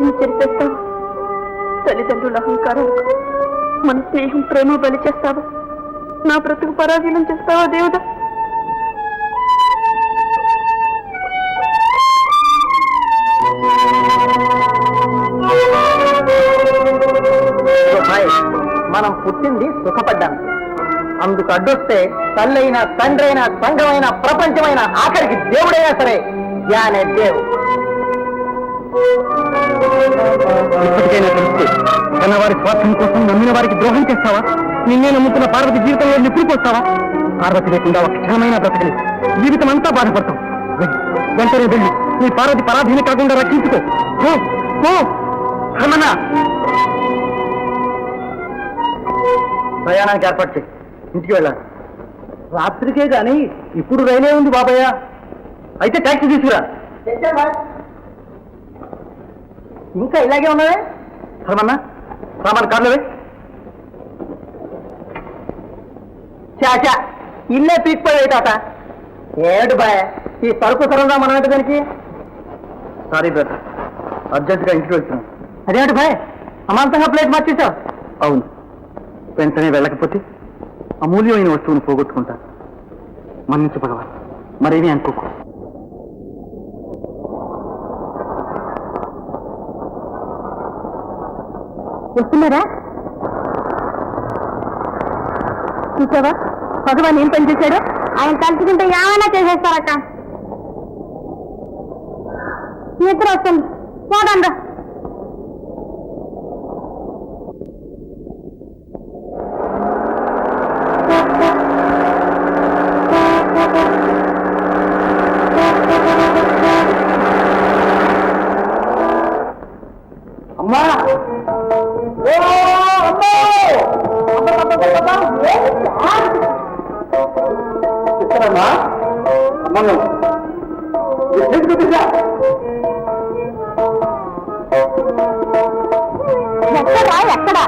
పేరుని చెరిపేస్తావు, తల్లిదండ్రుల అహంకారాలకు మన స్నేహం ప్రేమ బలి చేస్తావా? నా బ్రతుకు పరాధీనం చేస్తావా దేవుడా? మనం పుట్టింది సుఖపడ్డానికి, అందుకు అడ్డొస్తే తల్లైనా తండ్రైనా సంఘమైనా ప్రపంచమైన ఆఖరికి దేవుడైనా సరే జ్ఞానే దేవు. ఇప్పటికైనా తెలిస్తే కన్నవారి స్వార్థం కోసం నమ్మిన వారికి ద్రోహం చేస్తావా? నిన్నే నమ్ముతున్న పార్వతి జీవితంలో నిప్పుడిపోస్తావా? పార్వతి లేకుండా ఒక క్షణమైన బ్రతకలేదు, జీవితం అంతా బాధపడతాం. వెంటనే వెళ్ళి నీ పార్వతి పరాధీన కాకుండా రక్షించుకో. ప్రయాణానికి ఏర్పాటు చేయి, ఇంటికి వెళ్ళాలి. రాత్రికే గాని ఇప్పుడు రైలే ఉంది బాబయ్య. అయితే ట్యాక్సీ తీసుకురా. ఇంకా ఇలాగే ఉన్నదే సరమన్నా, సామాన్ కార్లవే. చాచా ఇల్లే పీక్పోయే తాత. ఏమిటి బాయ్ ఈ సరుకు సరంగా మనం ఏంటి దానికి? సారీ బ్రదర్, అర్జెంటుగా ఇంటికి వెళ్తున్నాం. అదేమిటి బాయ్ అమాంతంగా ప్లేట్ మార్చేసావు? అవును, వెంటనే వెళ్ళకపోతే అమూల్యమైన వస్తువును పోగొట్టుకుంటా. మన్నించు భగవాన్, మరేమీ అనుకోకు. వస్తున్నారా? చూసావా భగవాన్ ఏం పని చేశాడు? ఆయన తలుచుకుంటే ఏమైనా చేసేస్తారట. నిద్ర వస్తుంది, పోదండా. అమ్మా అమ్మా అమ్మను ఎక్కడా ఎక్కడా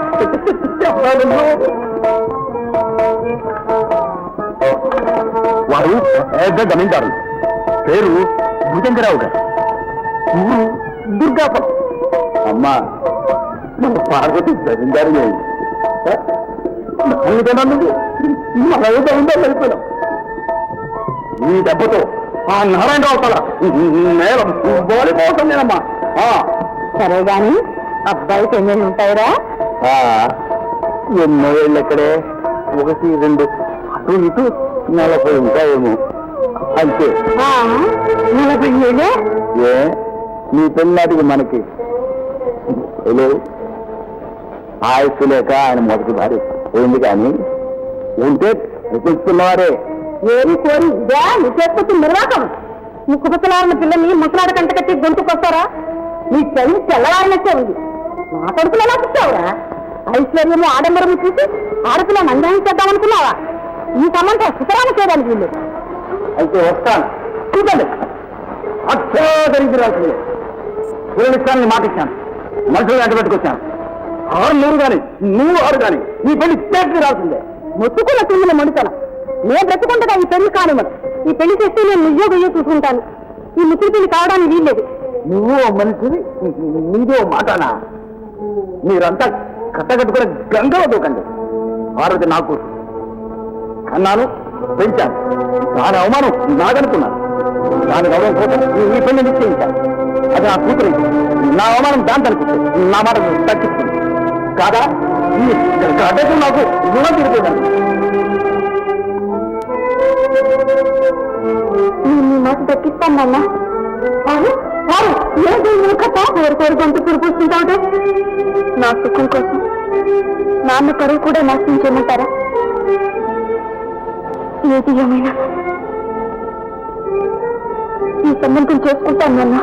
వారు పెద్ద జమీందారు, పేరు భుజంగరావు గారు, ఊరు దుర్గాపురం. అమ్మా మన పార్వతి జమీందారు అయిపోయినాం. ఈ దెబ్బతో ఆ నారాయణరావు తల నేలం బోలిపోతుందేనమ్మా. సరే గాని అబ్బాయికి ఎన్ని ఉంటాయిరా? ఎన్నో ఏళ్ళు ఎక్కడే, 1 2 అటు ఇటు 40 ఉంటాయేమో అంతే. 40 ఏళ్ళే? ఏ నీ పెళ్ళాటికి మనకి ఆయుస్సు లేక ఆయన మొదటి భార్య పోయింది, కానీ ఉంటే చూస్తున్నవారే. ఏమి కోరి ఇదే నీ చేస్తుంది నిర్వాహకం. ముక్కుపచ్చలారిన పిల్లని ముసలాడ కంట కట్టి గొంతుకొస్తారా? నీ చదువు తెల్లవారినట్టే ఉంది. నా కొడుకులు ఎలా చూస్తావురా? ఐశ్వర్యము ఆడంబరము చూసి ఆడపిల్లని అన్యాయం చేద్దామనుకున్నావా? ఈ సంబంధం సుతరాలు చేయడానికి వీళ్ళు. అయితే వస్తాను, చూడండి. అక్షరాల్సిందే పూర్ణిస్తానని మాట ఇచ్చాను, మనుషులు వెంట పెట్టుకొచ్చాను. 6 100 కానీ 106 కానీ నీ పెళ్లి చేతికి రాల్సిందే. మొత్తుకున్న పిల్లల మడుతాను. నేను బ్రతుకుంటా ఈ పెళ్లి కానివ్వను. ఈ పెళ్లి చేస్తే నేను నిజో గయ్యో చూసుకుంటాను. ఈ ముసలి పెళ్లి కావడానికి వీల్లేదు. నువ్వు మనిషిని నీదో మాటనా? మీరంతా కట్టగట్టుకుని గంగలో దూకండి. పార్వతి నాకు కన్నాను, పెంచాను. దాని అవమానం నాదనుకున్నాను. దాని గౌరవం కోసం ఈ పెళ్లి నిశ్చయించాను. అది నా కూతురు, నా అవమానం దాంతో అనుకుంటుంది. నా మాట తగ్గిస్తుంది కాదా? ఈ గడ్డకు నాకు రుణం తిరిగేదాన్ని. నేను నీ మాట దక్కిస్తానన్నా. కోరు గొంతు పురిపోస్తుంటావుటే. నా సుఖం కోసం నాన్న పరువు కూడా నాశనం చేయమంటారా? ఏది ఏమైనా ఈ సంబంధం చేసుకుంటాను నాన్న.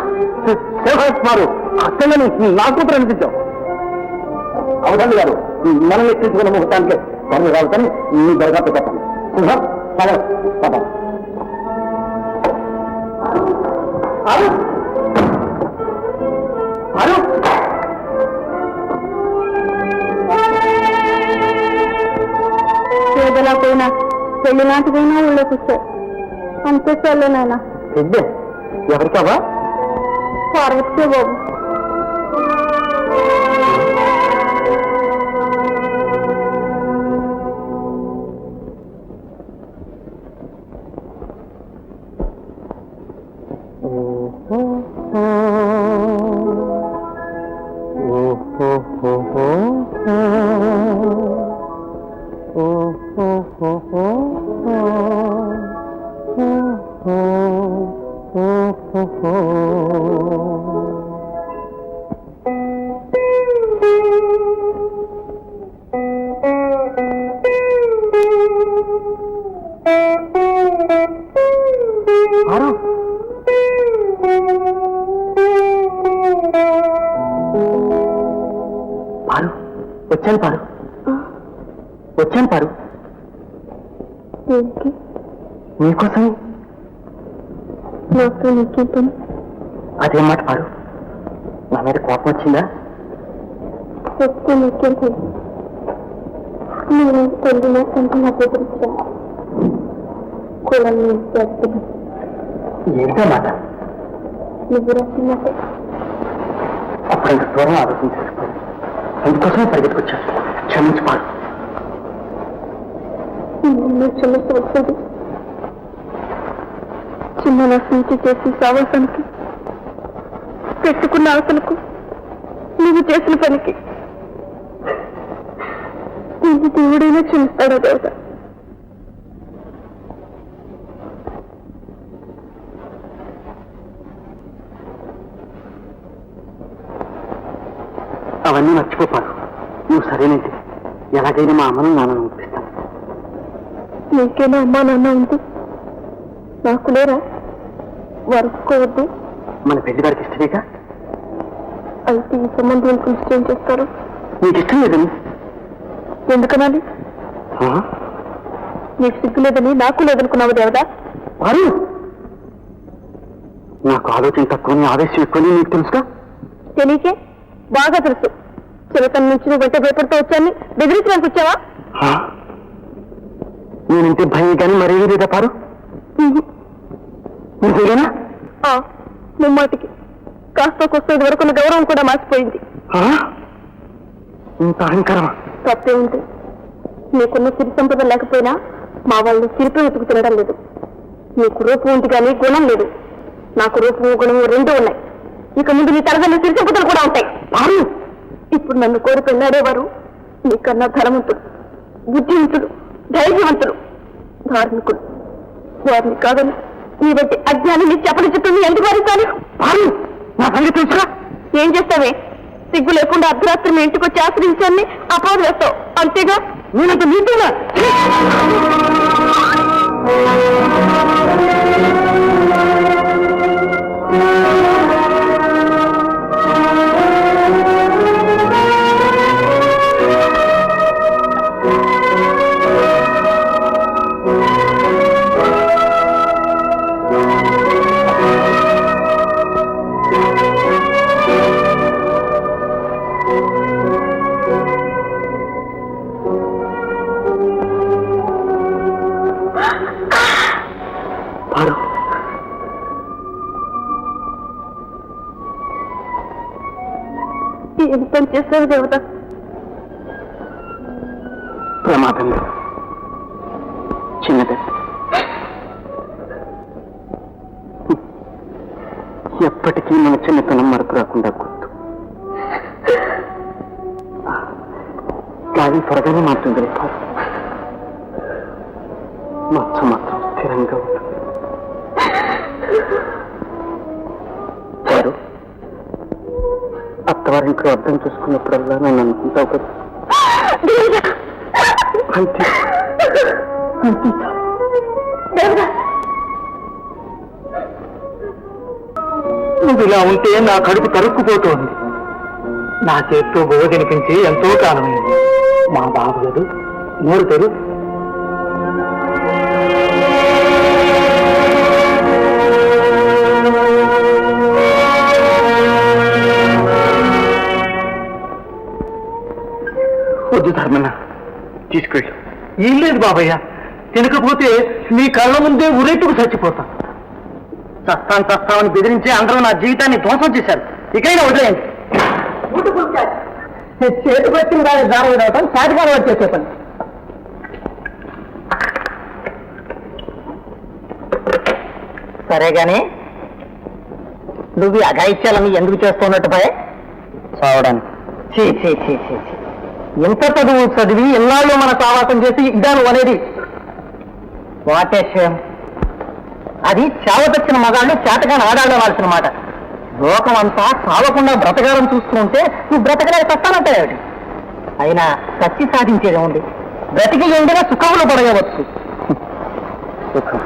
అక్కడని నా కూతురు అనిపించావు. అవధాని గారు మనం ఎక్కించుకున్న ముహూర్తానికి పనులు రావుతాని నీ దరఖాస్తు చెప్పండి. పేదలా పోయినా పెళ్లి నాటికైనా ఊళ్ళో కూర్చో. అంతే చాలే నాయన. ఎవరికావా? పార్వతికే బాబు. వచ్చాను పారు, వచ్చాను పారు. నీకోసం. అదేం మాట పారు, నా మీద కోపం వచ్చిందా? ఏంటో మాట? అప్పుడు ఇంత దూరం ఆలోచించేసుకో, అందుకోసమే పరిగెత్తుకొచ్చాను. క్షమించి పాడు. క్షమించవలసింది చిన్న నష్టం చేసి సావాసానికి, పెట్టుకున్న ఆశలకు, నువ్వు చేసిన పనికి నువ్వు దేవుడైనా క్షమిస్తాడా దేవత? అవన్నీ మర్చిపోపాడు. నువ్వు సరేనంటే ఎలాగైనా మా అమ్మను నాన్నను ఒప్పిస్తాను. నీకేనా అమ్మా నాన్న ఉంది, నాకు లేరా? వరుసుకోవద్దు. మన పెళ్లి గారికి ఇష్టమేగా? అయితే ఈ సంబంధం కృషి ఏం చేస్తారు? నీకు ఇష్టం లేదని ఎందుకనాలి? నీకు సిగ్గు లేదని నాకు లేదనుకున్నావు దేవదా? వారు నాకు ఆలోచన తక్కువని, ఆవేశం ఎక్కువని నీకు తెలుసుగా? తెలియకే? బాగా తెలుసు. చిలకం నుంచి నువ్వు వెంట భయపడుతూ వచ్చాన్ని బెదిరించడానికి వచ్చావా? నేనంటే భయం కానీ మరేమీ లేదా పారు? నీకేనా? ముమ్మాటికి కాస్త కొస్త ఇది వరకున్న గౌరవం కూడా మార్చిపోయింది. ఇంత అహంకారమా? తప్పే ఉంది. నీకున్న సిరి సంపద లేకపోయినా మా వాళ్ళు సిరిపై వెతుకు తినడం లేదు. నీకు రూపం ఉంది కానీ గుణం లేదు. నాకు రూపము గుణము రెండూ ఉన్నాయి. ఇక ముందు నీ తరగతి సిరి సంపదలు కూడా ఉంటాయి. ఇప్పుడు నన్ను కోరి పెళ్ళాడేవారు నీకన్నా ధనవంతుడు, బుద్ధివంతుడు, ధైర్యవంతుడు, ధార్మికుడు. వారిని కాదని నీ బట్టి అజ్ఞానాన్ని చెప్పని చెప్తుంది ఎందుకు భరిస్తాను? నా సంగతి తెలుసుగా? ఏం చేస్తావే? సిగ్గు లేకుండా అర్ధరాత్రి మీ ఇంటికి వచ్చి ఆశ్రయించాన్ని అపవాదు వేస్తావు అంతేగా? నేనంత నీతోనా? ఏం పని చేస్తావు దేవత? ప్రమాదంలో చిన్నది, ఎప్పటికీ మన చిన్నతనం మరపు రాకుండా గుర్తు. గాలి త్వరగానే మారుతుంది. మచ్చ మాత్రం స్థిరంగా ఉంటుంది. వారు అత్తవారింట్లో అర్థం చూసుకున్నప్పుడల్లా నన్ను అనుకుంటావు కదా. అంతే అంతే. నువ్వు ఇలా ఉంటే నా కడుపు తరుక్కుపోతోంది. నా చేతితో బోవ కనిపించి ఎంతో కాలమైంది. మా బాబు గదు నోరు తెరు. వద్దు ధర్మన్న, తీసుకెళ్ళి. ఏం లేదు బాబయ్య, తినకపోతే నీ కళ్ళ ముందే ఉరేట్టుకు చచ్చిపోతా. చస్తాను చస్తామని బెదిరించి అందరూ నా జీవితాన్ని ధ్వంసం చేశారు. ఇకైనా వదిలేయండి. Beautiful catch. చేతికి వచ్చింది కానీ దారం రావటం చాటికాలం వచ్చేసే పని. సరే గాని నువ్వు ఈ అఘాయిత్యాలని ఎందుకు చేస్తున్నట్టు పై చావడానికి. చీ చీ చీ చీ చీ. ఎంత చదువు చదివి ఎన్నాళ్ళు మన సావాసం చేసి ఇద్దాను అనేది వాటేషం. అది చావతచ్చిన మగాళ్ళు చేతగాని ఆడాళ్ళు అనాల్సిన మాట. లోకం అంతా చావకుండా బ్రతకాలని చూస్తూ ఉంటే నువ్వు బ్రతకలేక తస్తానంటే ఏమిటి? అయినా సచ్చి సాధించేది ఉంది. బ్రతికి ఎండిగా సుఖంలో పడగవచ్చు. సుఖం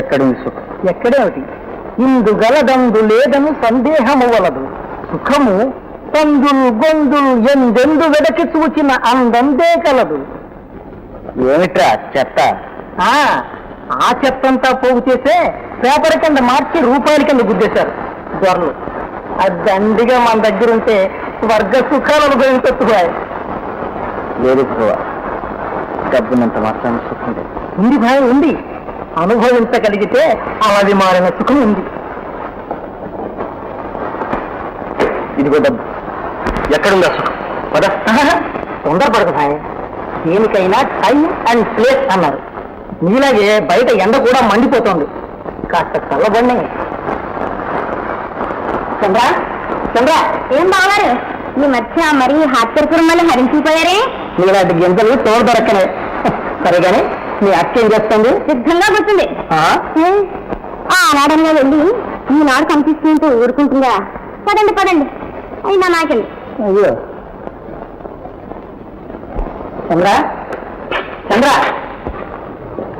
ఎక్కడింది సుఖం? ఎక్కడేమిటి? ఇందు గలదందు లేదను సందేహము వలదు. సుఖము పందులు గొందులు ఎందెందు వెదకి చూచిన అందందే కలదు. ఏమిట్రా చెత్త? ఆ చెత్తంతా పోగు చేసే పేపర్ కింద మార్చి రూపాయల కింద గుద్దేశారు దొరలు. అది దండిగా మన దగ్గర ఉంటే వర్గ సుఖాలు అనుభవించొచ్చుకోవాలి. లేదు భగవా, డబ్బునంత మాత్రం సుఖం లేదు. ఉంది భయం ఉంది. అనుభవించగలిగితే అలాది మారిన సుఖం ఉంది. ఇదిగో డబ్బు. ఎక్కడుందా సుఖం? పద. తొందరపడదు భాయ్. దేనికైనా టైం అండ్ ప్లేస్ అన్నారు. నీలాగే బయట ఎండ కూడా మండిపోతుంది. కాస్త చల్లబడి. చంద్ర చంద్ర, ఏం బాగారు మీ మధ్య మరి హాస్యపురం మళ్ళీ హరించిపోయారే? నీలాంటి గింజలు తోడు దొరకనే. సరే గాని మీ అక్క ఏం చేస్తుంది? సిద్ధంగా కూర్చుంది. ఆనాడంగా వెళ్ళి ఈనాడు కనిపిస్తుంటూ ఊరుకుంటుందా? పదండి పదండి. అయినా నాకెళ్ళి. అయ్యో చంద్ర చంద్ర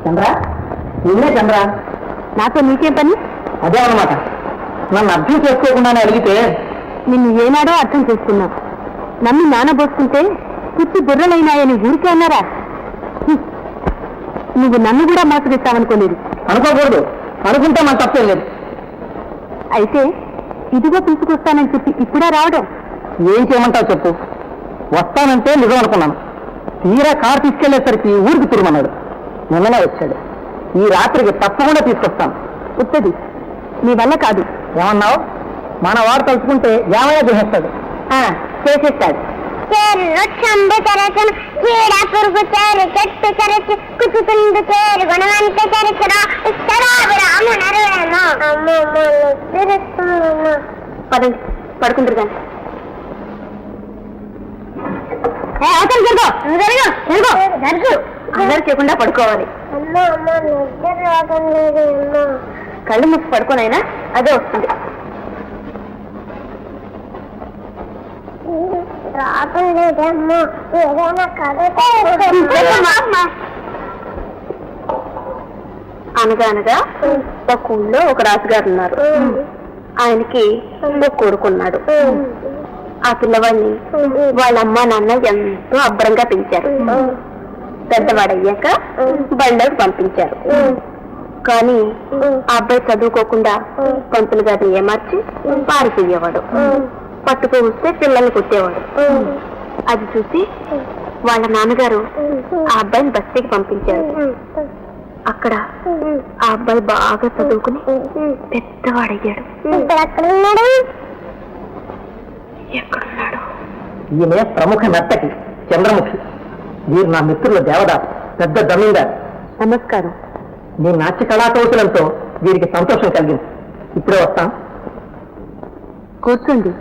చంద్ర, నిన్నే చంద్ర. నాతో నీకేం పని? అదే అన్నమాట. నన్ను అర్థం చేసుకోకుండానే అడిగితే నిన్ను ఏనాడో అర్థం చేసుకున్నా. నన్ను నానబోసుకుంటే పుట్టి బుర్రలైనాయని ఊరికే అన్నారా? నువ్వు నన్ను కూడా మోసగిస్తావనుకోలేదు. అనుకోకూడదు. అనుకుంటే నాకు తప్పేం లేదు. అయితే ఇదిగో తీసుకొస్తానని చెప్పి ఇప్పుడే రావడం? ఏం చేయమంటావు చెప్పు. వస్తానంటే నిజం అనుకున్నాను. తీరా కారు తీసుకెళ్లేసరికి ఊరికి తిరుమన్నాడు. నిన్ననే వచ్చాడు. ఈ రాత్రికి తప్పకుండా తీసుకొస్తాను. ఉత్తది నీ వల్ల కాదు. ఏమన్నావు? మన వాడు తలుచుకుంటే ఏమైనా చేసేస్తాడు. చేసేస్తాడు. చంబు చరచను చీడ పురుగు చేరు చెట్టు చరచు కుచుకుందు చేరు గుణవంత చరచరా పదండి పడుకుంటారు కానీ. అందరు చేయకుండా పడుకోవాలి. కళ్ళు మూసి పడుకోనైనా అదే వస్తుంది. అనగా అనగా ఒక ఊళ్ళో ఒక రాజుగారు ఉన్నారు. ఆయనకి ఒక కొడుకున్నాడు. ఆ పిల్లవాడిని వాళ్ళ అమ్మ నాన్న ఎంతో అబ్బరంగా పెంచారు. పెద్దవాడయ్యాక బళ్ళకి పంపించారు. కానీ ఆ అబ్బాయి చదువుకోకుండా పంతులు గారిని ఏమార్చి పారిపోయేవాడు. పట్టుకు వస్తే పిల్లల్ని కొట్టేవాడు. అది చూసి వాళ్ళ నాన్నగారు ఆ అబ్బాయిని బస్తీకి పంపించారు. అక్కడ ఆ అబ్బాయి బాగా చదువుకుని పెద్దవాడయ్యాడు. ఎక్కడున్నాడు? ఈమె ప్రముఖ నర్తకి చంద్రముఖి. వీరు నా మిత్రుల దేవదాస్, పెద్ద జమీందారు. నమస్కారం. మీ నాట్య కళాకౌశలంతో వీరికి సంతోషం కలిగింది. ఇప్పుడే వస్తాం. కూర్చోండి.